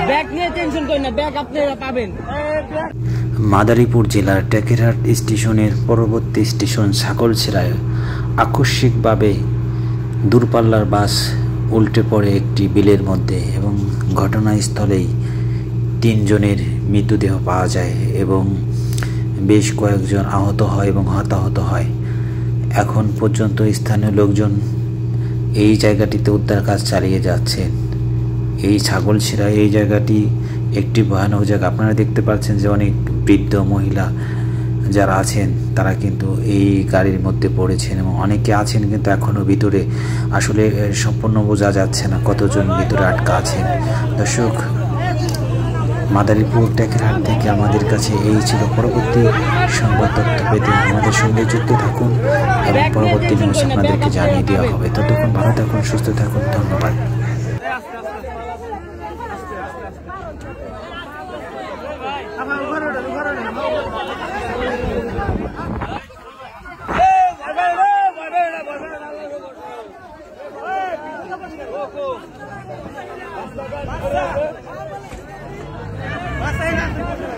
Bag নিয়ে tension করেন না, ব্যাগ আপনারা পাবেন। মাদারীপুর জেলার টেকেরহাট স্টেশনের পরবর্তী স্টেশন ছাগলছিড়ায় আকস্মিকভাবে দূরপাল্লার বাস উল্টে পড়ে একটি বিলের মধ্যে এবং ঘটনাস্থলেই 3 জনের মৃতদেহ পাওয়া যায় এবং বেশ কয়েকজন আহত হয় এবং হতাহত হয়। এখন পর্যন্ত স্থানীয় লোকজন এই জায়গাটিতে উদ্ধার কাজ চালিয়ে যাচ্ছেন। এই ছাগলছিড়া এই জায়গাটি একটি ভয়ানক জায়গা। আপনারা দেখতে পাচ্ছেন যে অনেক বৃদ্ধ মহিলা যারা আছেন তারা কিন্তু এই গাড়ির মধ্যে পড়েছেন এবং অনেকে আছেন কিন্তু এখনও ভিতরে, আসলে সম্পূর্ণ বোঝা যাচ্ছে না কতজন ভিতরে আটকা আছেন। দর্শক, মাদারীপুর টেকেরহাট থেকে আমাদের কাছে এই ছিল। পরবর্তী সংবাদ তথ্য পেতে আমাদের সঙ্গে যুক্ত থাকুন এবং পরবর্তী নিউজ আপনাদেরকে জানিয়ে দেওয়া হবে। ততক্ষণ ভালো থাকুন, সুস্থ থাকুন, ধন্যবাদ। Masai